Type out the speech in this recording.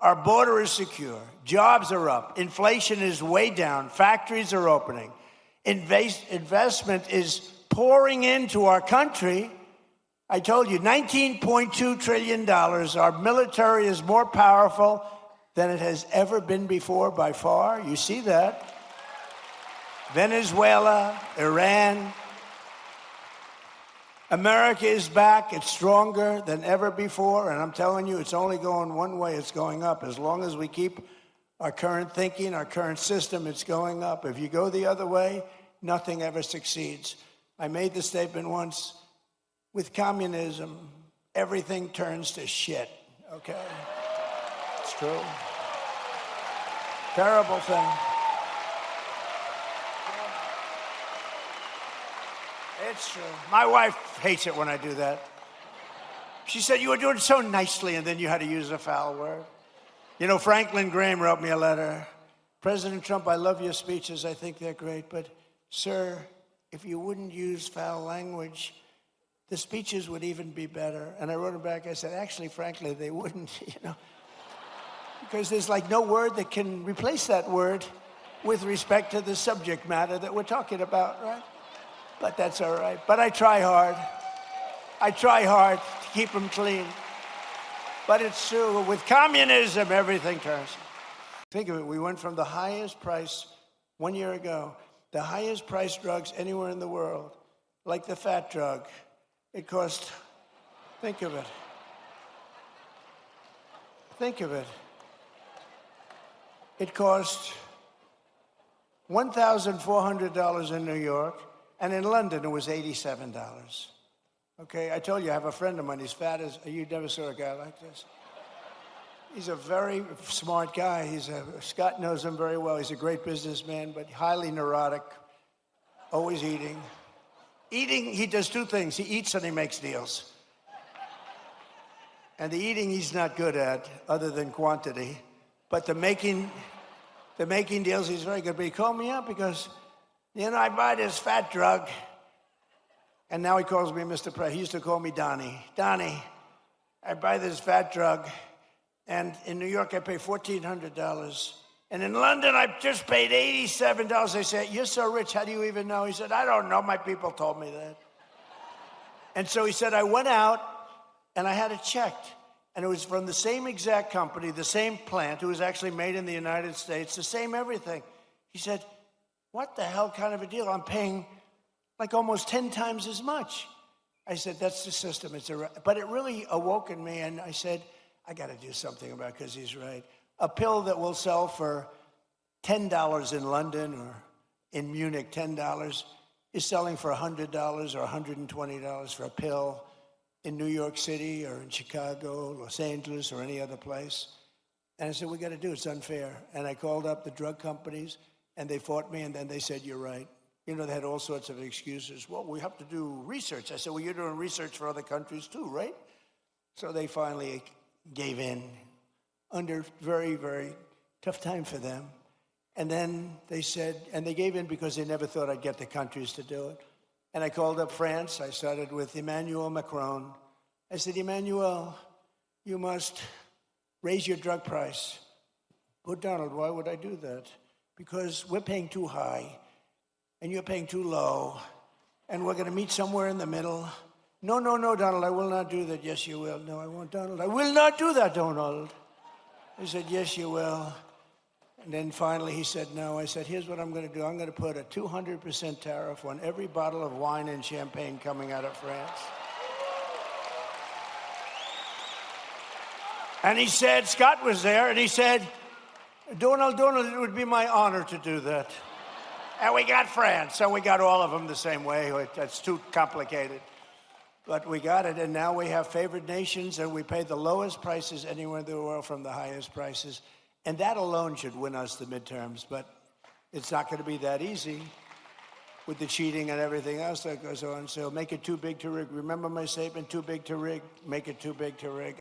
Our border is secure. Jobs are up. Inflation is way down. Factories are opening. Investment is pouring into our country. I told you, $19.2 trillion. Our military is more powerful than it has ever been before by far. You see that. Venezuela, Iran. America is back. It's stronger than ever before. And I'm telling you, it's only going one way. It's going up. As long as we keep our current thinking, our current system, it's going up. If you go the other way, nothing ever succeeds. I made the statement once, with communism, everything turns to shit, okay? It's true. Terrible thing. It's true. My wife hates it when I do that. She said, you were doing it so nicely, and then you had to use a foul word. You know, Franklin Graham wrote me a letter. President Trump, I love your speeches. I think they're great. But, sir, if you wouldn't use foul language, the speeches would even be better. And I wrote him back. I said, actually, frankly, they wouldn't, you know. Because there's like no word that can replace that word with respect to the subject matter that we're talking about, right? But that's all right. But I try hard. I try hard to keep them clean. But it's true. With communism, everything turns. Think of it. We went from the highest price 1 year ago, the highest priced drugs anywhere in the world, like the fat drug. It cost, think of it. Think of it. It cost $1,400 in New York. And in London, it was $87. Okay, I told you I have a friend of mine. He's fat as, you never saw a guy like this. He's a very smart guy. Scott knows him very well. He's a great businessman, but highly neurotic, always eating. Eating, he does two things. He eats and he makes deals. And the eating he's not good at, other than quantity. But the making deals, he's very good. But he called me up because, you know, I buy this fat drug, and now he calls me Mr. President. He used to call me Donnie. Donnie, I buy this fat drug, and in New York I pay $1,400. And in London I just paid $87. I said, you're so rich, how do you even know? He said, I don't know, my people told me that. And so he said, I went out, and I had it checked. And it was from the same exact company, the same plant. It was actually made in the United States, the same everything. He said, what the hell kind of a deal? I'm paying like almost 10 times as much. I said, that's the system. But it really awoke in me, and I said, I got to do something about it because he's right. A pill that will sell for $10 in London or in Munich, $10, is selling for $100 or $120 for a pill in New York City or in Chicago, Los Angeles, or any other place. And I said, we got to do it. It's unfair. And I called up the drug companies, and they fought me, and then they said, you're right. You know, they had all sorts of excuses. Well, we have to do research. I said, well, you're doing research for other countries too, right? So they finally gave in under very, very tough time for them. And then they said, and they gave in because they never thought I'd get the countries to do it. And I called up France. I started with Emmanuel Macron. I said, Emmanuel, you must raise your drug price. But Donald, why would I do that? Because we're paying too high, and you're paying too low, and we're going to meet somewhere in the middle. No, no, no, Donald, I will not do that. Yes, you will. No, I won't, Donald. I will not do that, Donald. I said, yes, you will. And then finally he said no. I said, here's what I'm going to do. I'm going to put a 200% tariff on every bottle of wine and champagne coming out of France. And he said, Scott was there, and he said, Donald, it would be my honor to do that. And we got France, so we got all of them the same way. That's too complicated. But we got it, and now we have favored nations, and we pay the lowest prices anywhere in the world from the highest prices. And that alone should win us the midterms, but it's not going to be that easy with the cheating and everything else that goes on. So make it too big to rig. Remember my statement, too big to rig, make it too big to rig.